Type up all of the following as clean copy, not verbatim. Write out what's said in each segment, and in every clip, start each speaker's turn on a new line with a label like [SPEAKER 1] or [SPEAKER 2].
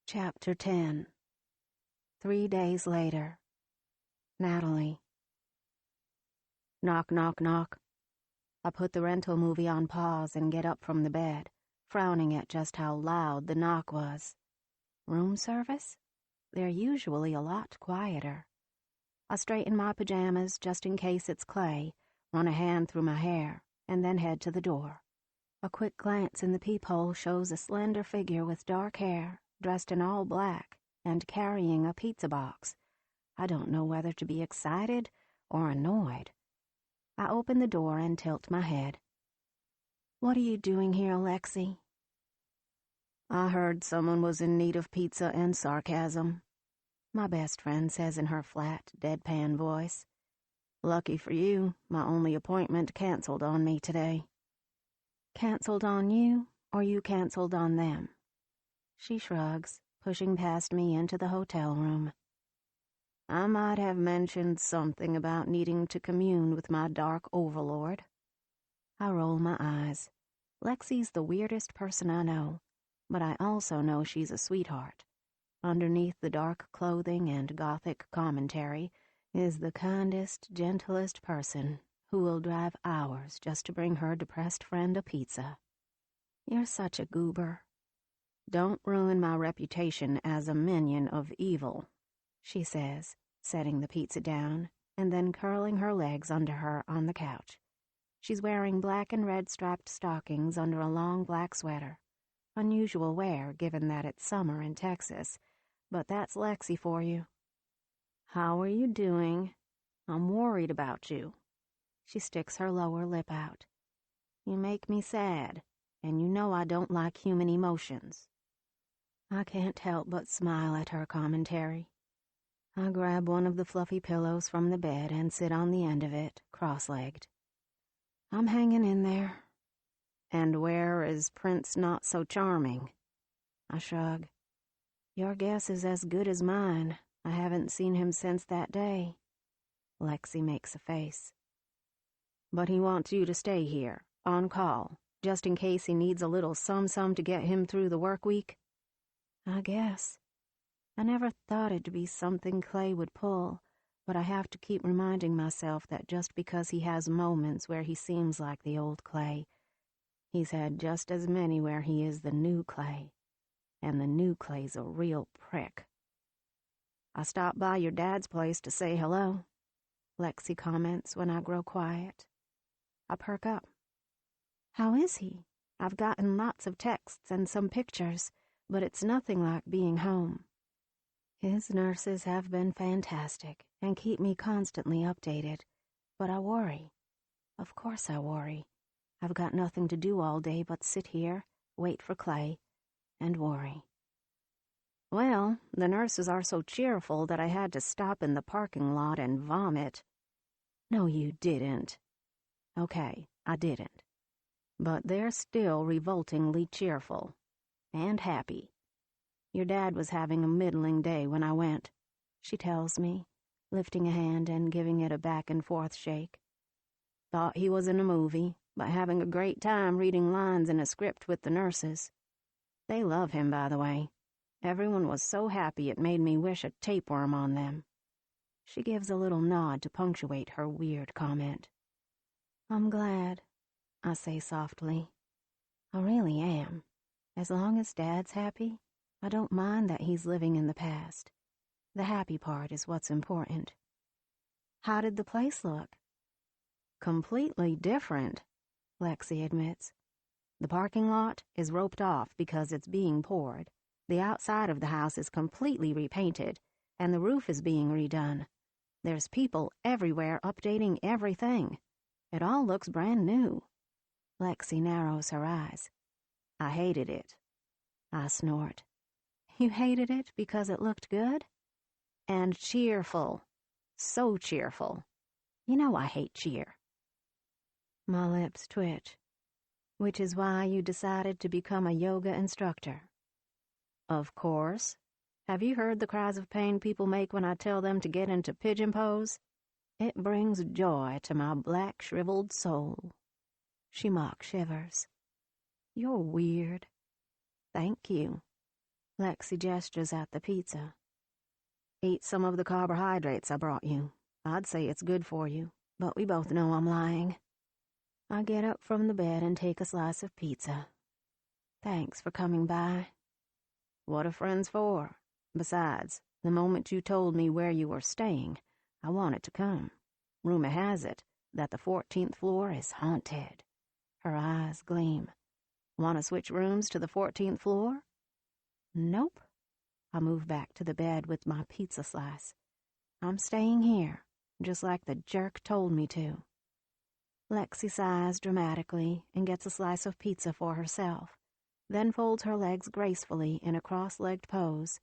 [SPEAKER 1] Chapter 10. 3 days later. Natalie. Knock, knock, knock. I put the rental movie on pause and get up from the bed, frowning at just how loud the knock was. Room service? They're usually a lot quieter. I straighten my pajamas just in case it's Clay, run a hand through my hair, and then head to the door. A quick glance in the peephole shows a slender figure with dark hair, dressed in all black, and carrying a pizza box. I don't know whether to be excited or annoyed. I open the door and tilt my head. "What are you doing here, Lexi?" "I heard someone was in need of pizza," and sarcasm, my best friend says in her flat, deadpan voice. "Lucky for you, my only appointment canceled on me today." "Canceled on you, or you canceled on them?" She shrugs, pushing past me into the hotel room. "I might have mentioned something about needing to commune with my dark overlord." I roll my eyes. Lexi's the weirdest person I know, but I also know she's a sweetheart. Underneath the dark clothing and gothic commentary is the kindest, gentlest person who will drive hours just to bring her depressed friend a pizza. "You're such a goober." "Don't ruin my reputation as a minion of evil," she says, setting the pizza down and then curling her legs under her on the couch. She's wearing black and red striped stockings under a long black sweater. Unusual wear given that it's summer in Texas, but that's Lexi for you. "How are you doing? I'm worried about you." She sticks her lower lip out. "You make me sad, and you know I don't like human emotions." I can't help but smile at her commentary. I grab one of the fluffy pillows from the bed and sit on the end of it, cross-legged. I'm hanging in there. "And where is Prince Not So Charming?" I shrug. "Your guess is as good as mine. I haven't seen him since that day." Lexi makes a face. "But he wants you to stay here, on call, just in case he needs a little sum-sum to get him through the work week?" "I guess. I never thought it'd be something Clay would pull, but I have to keep reminding myself that just because he has moments where he seems like the old Clay, he's had just as many where he is the new Clay, and the new Clay's a real prick." "I stopped by your dad's place to say hello," Lexi comments when I grow quiet. I perk up. "How is he? I've gotten lots of texts and some pictures, but it's nothing like being home." His nurses have been fantastic and keep me constantly updated, but I worry. Of course I worry. I've got nothing to do all day but sit here, wait for Clay, and worry. "Well, the nurses are so cheerful that I had to stop in the parking lot and vomit." "No, you didn't." "Okay, I didn't. But they're still revoltingly cheerful. And happy. Your dad was having a middling day when I went," she tells me, lifting a hand and giving it a back-and-forth shake. "Thought he was in a movie, but having a great time reading lines in a script with the nurses. They love him, by the way. Everyone was so happy it made me wish a tapeworm on them." She gives a little nod to punctuate her weird comment. "I'm glad," I say softly. "I really am. As long as Dad's happy, I don't mind that he's living in the past. The happy part is what's important." "How did the place look?" "Completely different," Lexi admits. "The parking lot is roped off because it's being poured. The outside of the house is completely repainted, and the roof is being redone. There's people everywhere updating everything. It all looks brand new." Lexi narrows her eyes. "I hated it." I snort. "You hated it because it looked good?" "And cheerful. So cheerful. You know I hate cheer." My lips twitch. "Which is why you decided to become a yoga instructor." "Of course. Have you heard the cries of pain people make when I tell them to get into pigeon pose? It brings joy to my black, shriveled soul." She mock shivers. "You're weird." "Thank you." Lexi gestures at the pizza. Eat some of the carbohydrates I brought you. I'd say it's good for you, but we both know I'm lying. I get up from the bed and take a slice of pizza. Thanks for coming by. What are friends for? Besides, the moment you told me where you were staying, I wanted to come. Rumor has it that the 14th floor is haunted. Her eyes gleam. Want to switch rooms to the 14th floor? Nope. I move back to the bed with my pizza slice. I'm staying here, just like the jerk told me to. Lexi sighs dramatically and gets a slice of pizza for herself, then folds her legs gracefully in a cross-legged pose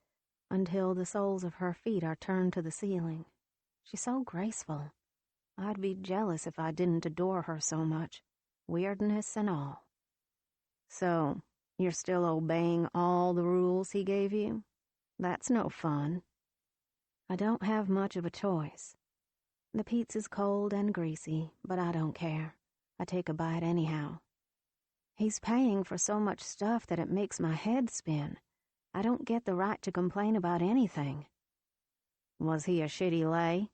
[SPEAKER 1] until the soles of her feet are turned to the ceiling. She's so graceful. I'd be jealous if I didn't adore her so much, weirdness and all. So, you're still obeying all the rules he gave you? That's no fun. I don't have much of a choice. The pizza's cold and greasy, but I don't care. I take a bite anyhow. He's paying for so much stuff that it makes my head spin. I don't get the right to complain about anything. Was he a shitty lay?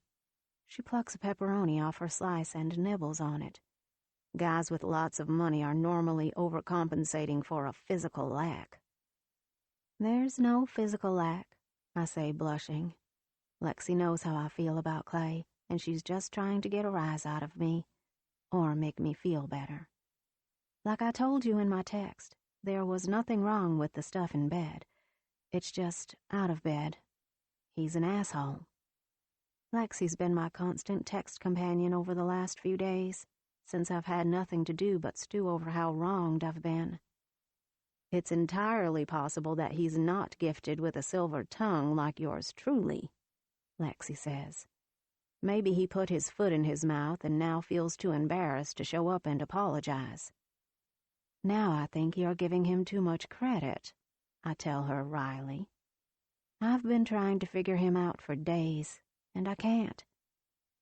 [SPEAKER 1] She plucks a pepperoni off her slice and nibbles on it. Guys with lots of money are normally overcompensating for a physical lack. There's no physical lack, I say, blushing. Lexi knows how I feel about Clay, and she's just trying to get a rise out of me, or make me feel better. Like I told you in my text, there was nothing wrong with the stuff in bed. It's just out of bed. He's an asshole. Lexi's been my constant text companion over the last few days, since I've had nothing to do but stew over how wronged I've been. It's entirely possible that he's not gifted with a silver tongue like yours truly, Lexi says. Maybe he put his foot in his mouth and now feels too embarrassed to show up and apologize. Now I think you're giving him too much credit, I tell her wryly. I've been trying to figure him out for days, and I can't.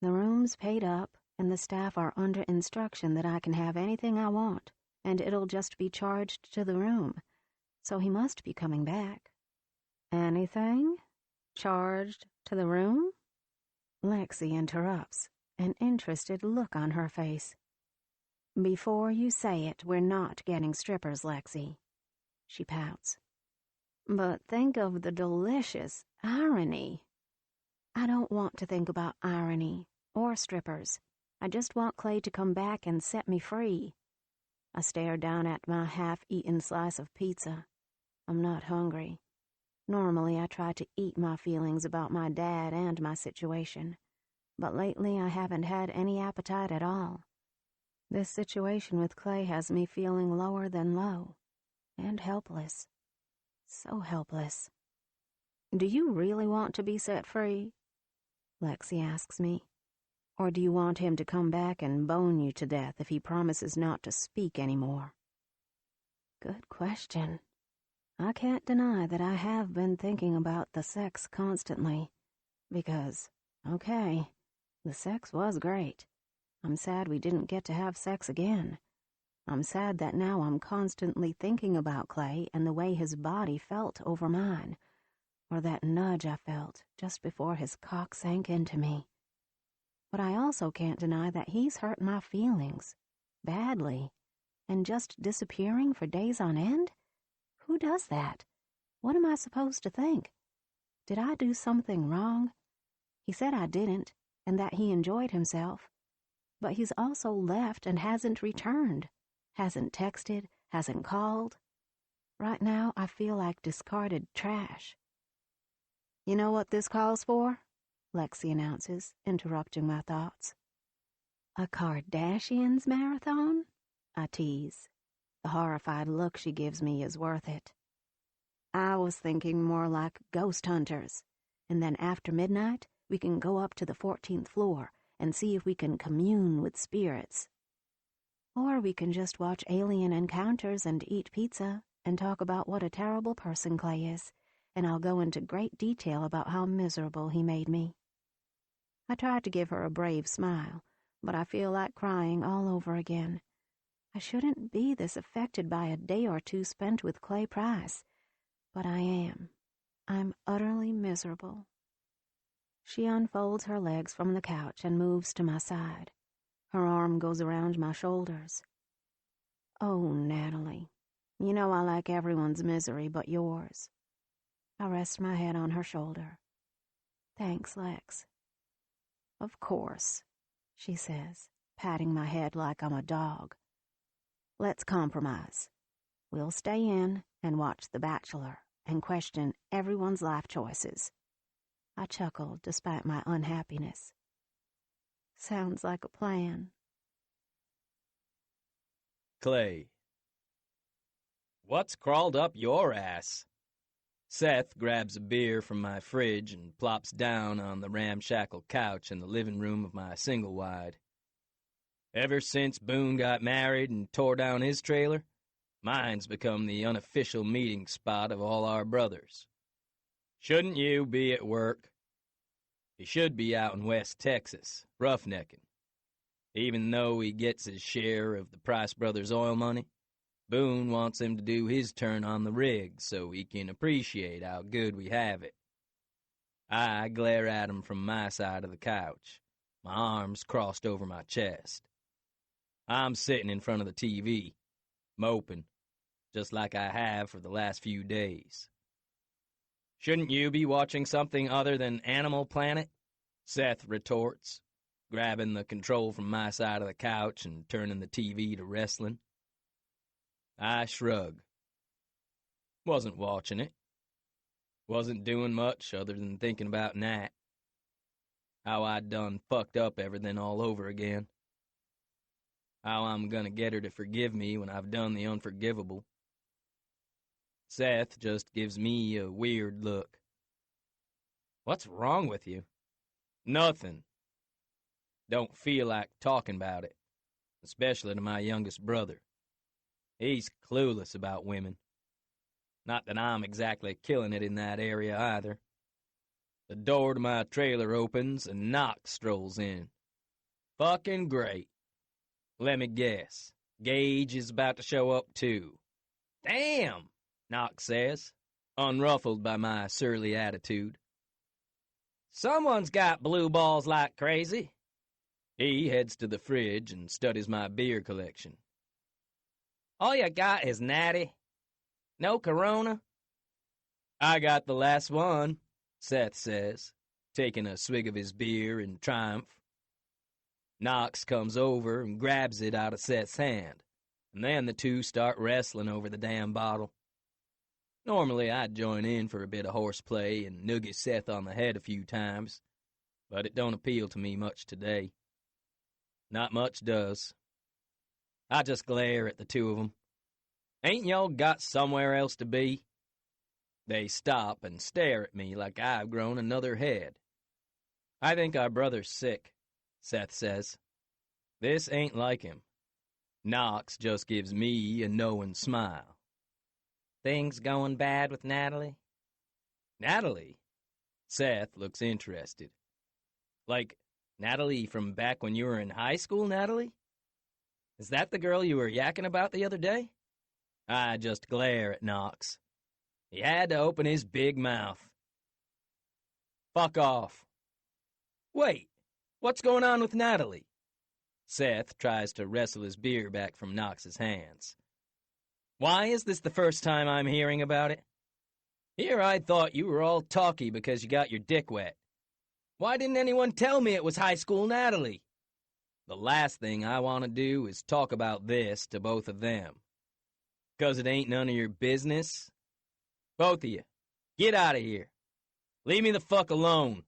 [SPEAKER 1] The room's paid up, and the staff are under instruction that I can have anything I want, and it'll just be charged to the room, so he must be coming back. Anything? Charged to the room? Lexi interrupts, an interested look on her face. Before you say it, we're not getting strippers, Lexi. She pouts. But think of the delicious irony. I don't want to think about irony or strippers. I just want Clay to come back and set me free. I stare down at my half-eaten slice of pizza. I'm not hungry. Normally, I try to eat my feelings about my dad and my situation, but lately I haven't had any appetite at all. This situation with Clay has me feeling lower than low, and helpless. So helpless. Do you really want to be set free? Lexi asks me. Or do you want him to come back and bone you to death if he promises not to speak anymore? Good question. I can't deny that I have been thinking about the sex constantly, because, okay, the sex was great. I'm sad we didn't get to have sex again. I'm sad that now I'm constantly thinking about Clay and the way his body felt over mine, or that nudge I felt just before his cock sank into me. But I also can't deny that he's hurt my feelings, badly, and just disappearing for days on end? Who does that? What am I supposed to think? Did I do something wrong? He said I didn't, and that he enjoyed himself. But he's also left and hasn't returned, hasn't texted, hasn't called. Right now, I feel like discarded trash. You know what this calls for? Lexi announces, interrupting my thoughts. A Kardashians marathon? I tease. The horrified look she gives me is worth it. I was thinking more like ghost hunters, and then after midnight, we can go up to the 14th floor and see if we can commune with spirits. Or we can just watch alien encounters and eat pizza and talk about what a terrible person Clay is, and I'll go into great detail about how miserable he made me. I tried to give her a brave smile, but I feel like crying all over again. I shouldn't be this affected by a day or two spent with Clay Price. But I am. I'm utterly miserable. She unfolds her legs from the couch and moves to my side. Her arm goes around my shoulders. Oh, Natalie, you know I like everyone's misery but yours. I rest my head on her shoulder. Thanks, Lex. Of course, she says, patting my head like I'm a dog. Let's compromise. We'll stay in and watch The Bachelor and question everyone's life choices. I chuckled despite my unhappiness. Sounds like a plan.
[SPEAKER 2] Clay. What's crawled up your ass? Seth grabs a beer from my fridge and plops down on the ramshackle couch in the living room of my single-wide. Ever since Boone got married and tore down his trailer, mine's become the unofficial meeting spot of all our brothers. Shouldn't you be at work? He should be out in West Texas, roughnecking. Even though he gets his share of the Price Brothers oil money, Boone wants him to do his turn on the rig so he can appreciate how good we have it. I glare at him from my side of the couch, my arms crossed over my chest. I'm sitting in front of the TV, moping, just like I have for the last few days. Shouldn't you be watching something other than Animal Planet? Seth retorts, grabbing the control from my side of the couch and turning the TV to wrestling. I shrug. Wasn't watching it. Wasn't doing much other than thinking about Nat. How I'd done fucked up everything all over again. How I'm gonna get her to forgive me when I've done the unforgivable. Seth just gives me a weird look. What's wrong with you? Nothing. Don't feel like talking about it, especially to my youngest brother. He's clueless about women. Not that I'm exactly killing it in that area either. The door to my trailer opens and Knox strolls in. Fucking great. Let me guess. Gage is about to show up too. Damn, Knox says, unruffled by my surly attitude. Someone's got blue balls like crazy. He heads to the fridge and studies my beer collection. All you got is Natty? No Corona? I got the last one, Seth says, taking a swig of his beer in triumph. Knox comes over and grabs it out of Seth's hand, and then the two start wrestling over the damn bottle. Normally I'd join in for a bit of horseplay and noogie Seth on the head a few times, but it don't appeal to me much today. Not much does. I just glare at the two of them. Ain't y'all got somewhere else to be? They stop and stare at me like I've grown another head. I think our brother's sick, Seth says. This ain't like him. Knox just gives me a knowing smile. Things going bad with Natalie? Natalie? Seth looks interested. Like Natalie from back when you were in high school, Natalie? Is that the girl you were yakking about the other day? I just glare at Knox. He had to open his big mouth. Fuck off. Wait, what's going on with Natalie? Seth tries to wrestle his beer back from Knox's hands. Why is this the first time I'm hearing about it? Here I thought you were all talky because you got your dick wet. Why didn't anyone tell me it was high school Natalie? The last thing I want to do is talk about this to both of them. 'Cause it ain't none of your business? Both of you, get out of here. Leave me the fuck alone.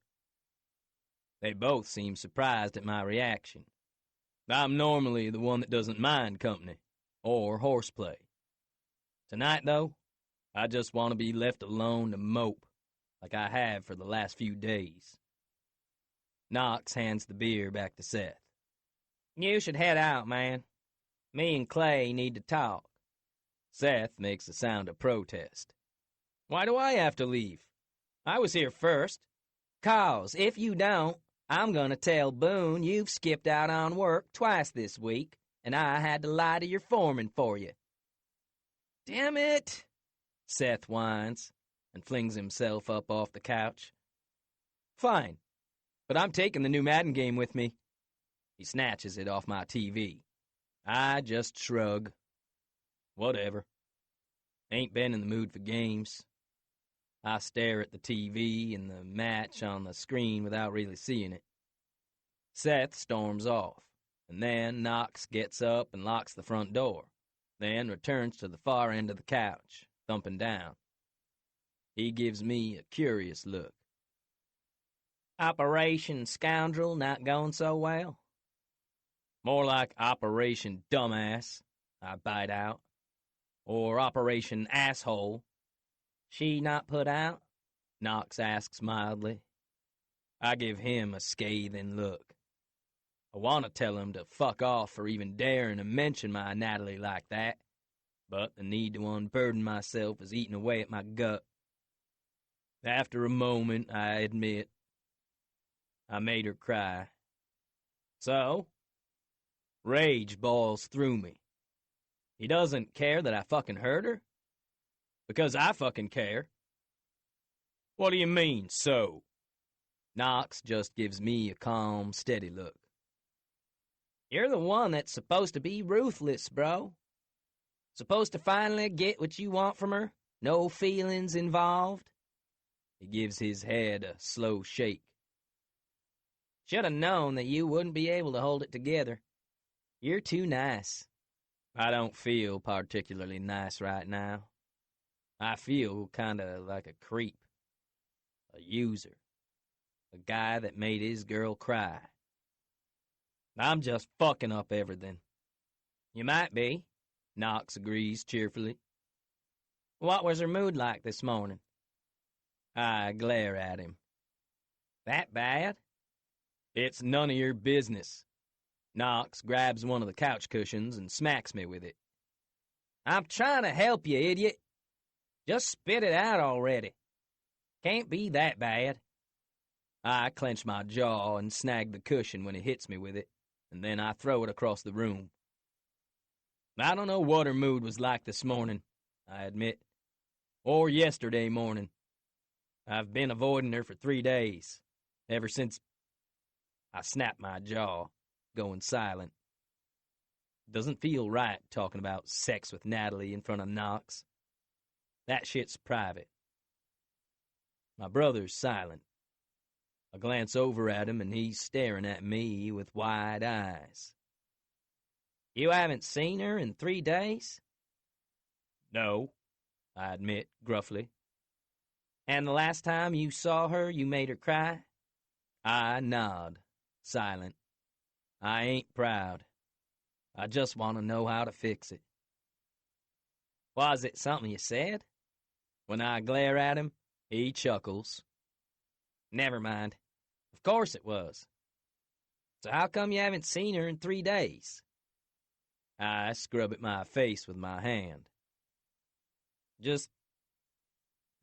[SPEAKER 2] They both seem surprised at my reaction. I'm normally the one that doesn't mind company, or horseplay. Tonight, though, I just want to be left alone to mope, like I have for the last few days. Knox hands the beer back to Seth. You should head out, man. Me and Clay need to talk. Seth makes a sound of protest. Why do I have to leave? I was here first. 'Cause if you don't, I'm gonna tell Boone you've skipped out on work twice this week, and I had to lie to your foreman for you. Damn it! Seth whines and flings himself up off the couch. Fine, but I'm taking the new Madden game with me. He snatches it off my TV. I just shrug. Whatever. Ain't been in the mood for games. I stare at the TV and the match on the screen without really seeing it. Seth storms off, and then Knox gets up and locks the front door, then returns to the far end of the couch, thumping down. He gives me a curious look. Operation Scoundrel not going so well? More like Operation Dumbass, I bite out. Or Operation Asshole. She not put out? Knox asks mildly. I give him a scathing look. I want to tell him to fuck off for even daring to mention my Natalie like that, but the need to unburden myself is eating away at my gut. After a moment, I admit, I made her cry. So, rage boils through me. He doesn't care that I fucking hurt her? Because I fucking care. What do you mean, so? Knox just gives me a calm, steady look. You're the one that's supposed to be ruthless, bro. Supposed to finally get what you want from her. No feelings involved. He gives his head a slow shake. Should have known that you wouldn't be able to hold it together. You're too nice. I don't feel particularly nice right now. I feel kinda like a creep. A user. A guy that made his girl cry. I'm just fucking up everything. You might be, Knox agrees cheerfully. What was her mood like this morning? I glare at him. That bad? It's none of your business. Knox grabs one of the couch cushions and smacks me with it. I'm trying to help you, idiot. Just spit it out already. Can't be that bad. I clench my jaw and snag the cushion when he hits me with it, and then I throw it across the room. I don't know what her mood was like this morning, I admit. Or yesterday morning. I've been avoiding her for 3 days. Ever since I snapped my jaw, going silent. Doesn't feel right talking about sex with Natalie in front of Knox. That shit's private. My brother's silent. I glance over at him and he's staring at me with wide eyes. You haven't seen her in 3 days? No, I admit gruffly. And the last time you saw her, you made her cry? I nod, silent. I ain't proud. I just want to know how to fix it. Was it something you said? When I glare at him, he chuckles. Never mind. Of course it was. So how come you haven't seen her in 3 days? I scrub at my face with my hand.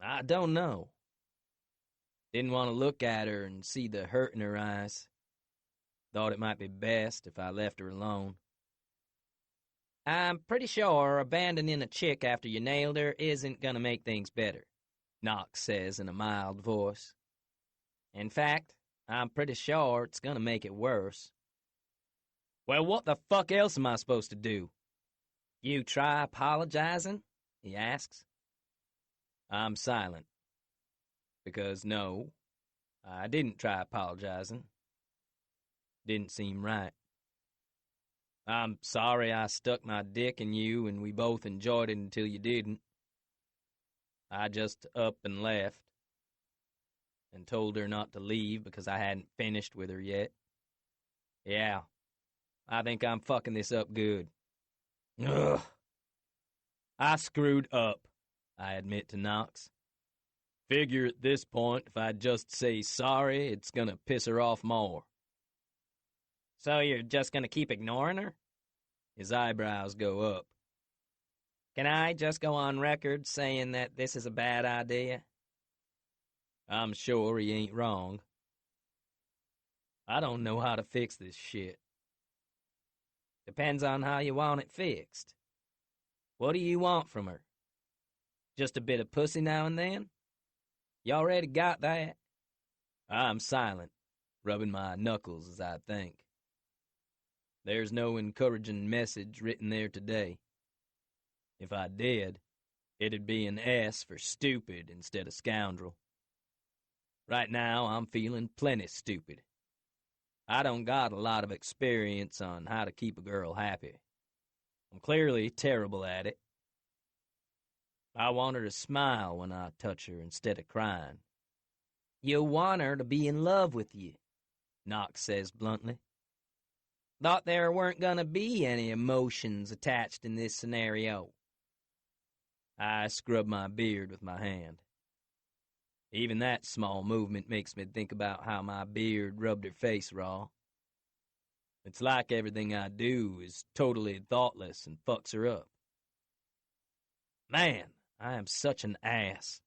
[SPEAKER 2] I don't know. Didn't want to look at her and see the hurt in her eyes. Thought it might be best if I left her alone. I'm pretty sure abandoning a chick after you nailed her isn't gonna make things better, Knox says in a mild voice. In fact, I'm pretty sure it's gonna make it worse. Well, what the fuck else am I supposed to do? You try apologizing? He asks. I'm silent. Because no, I didn't try apologizing. Didn't seem right. I'm sorry I stuck my dick in you and we both enjoyed it until you didn't. I just up and left. And told her not to leave because I hadn't finished with her yet. Yeah, I think I'm fucking this up good. Ugh. I screwed up, I admit to Knox. Figure at this point, if I just say sorry, it's gonna piss her off more. So you're just gonna keep ignoring her? His eyebrows go up. Can I just go on record saying that this is a bad idea? I'm sure he ain't wrong. I don't know how to fix this shit. Depends on how you want it fixed. What do you want from her? Just a bit of pussy now and then? You already got that? I'm silent, rubbing my knuckles as I think. There's no encouraging message written there today. If I did, it'd be an S for stupid instead of scoundrel. Right now, I'm feeling plenty stupid. I don't got a lot of experience on how to keep a girl happy. I'm clearly terrible at it. I want her to smile when I touch her instead of crying. You want her to be in love with you, Knox says bluntly. Thought there weren't gonna be any emotions attached in this scenario. I scrub my beard with my hand. Even that small movement makes me think about how my beard rubbed her face raw. It's like everything I do is totally thoughtless and fucks her up. Man, I am such an ass.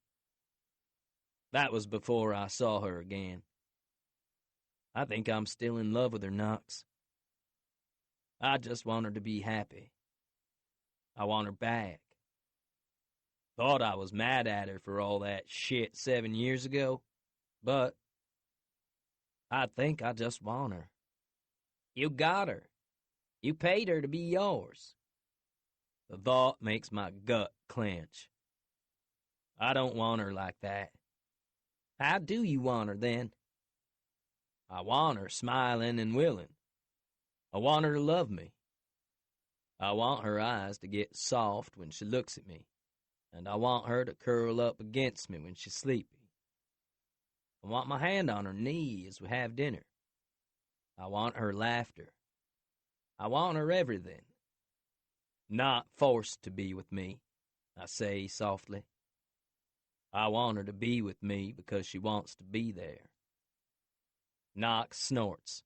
[SPEAKER 2] That was before I saw her again. I think I'm still in love with her, Knox. I just want her to be happy. I want her back. Thought I was mad at her for all that shit 7 years ago, but I think I just want her. You got her. You paid her to be yours. The thought makes my gut clench. I don't want her like that. How do you want her, then? I want her smiling and willing. I want her to love me. I want her eyes to get soft when she looks at me, and I want her to curl up against me when she's sleepy. I want my hand on her knee as we have dinner. I want her laughter. I want her everything. Not forced to be with me, I say softly. I want her to be with me because she wants to be there. Knox snorts.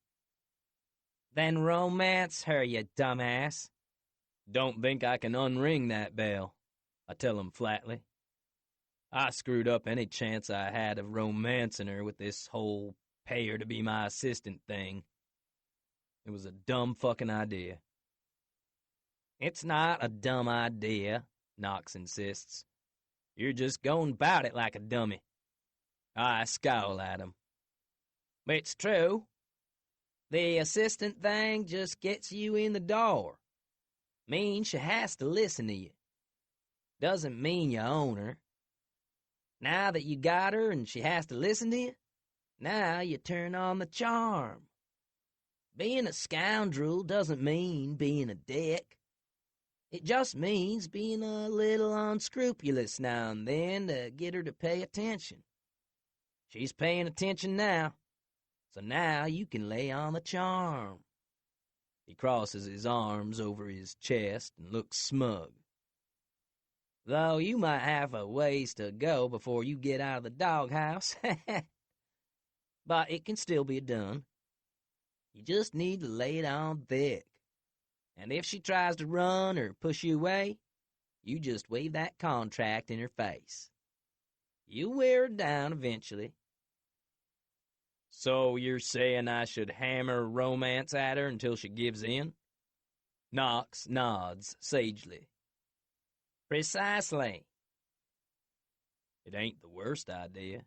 [SPEAKER 2] Then romance her, you dumbass. Don't think I can unring that bell, I tell him flatly. I screwed up any chance I had of romancing her with this whole pay her to be my assistant thing. It was a dumb fucking idea. It's not a dumb idea, Knox insists. You're just going about it like a dummy. I scowl at him. It's true. The assistant thing just gets you in the door. Means she has to listen to you. Doesn't mean you own her. Now that you got her and she has to listen to you, now you turn on the charm. Being a scoundrel doesn't mean being a dick. It just means being a little unscrupulous now and then to get her to pay attention. She's paying attention now, so now you can lay on the charm. He crosses his arms over his chest and looks smug. Though you might have a ways to go before you get out of the doghouse. But it can still be done. You just need to lay it on thick. And if she tries to run or push you away, you just wave that contract in her face. You'll wear her down eventually. So you're saying I should hammer romance at her until she gives in? Knox nods sagely. Precisely. It ain't the worst idea.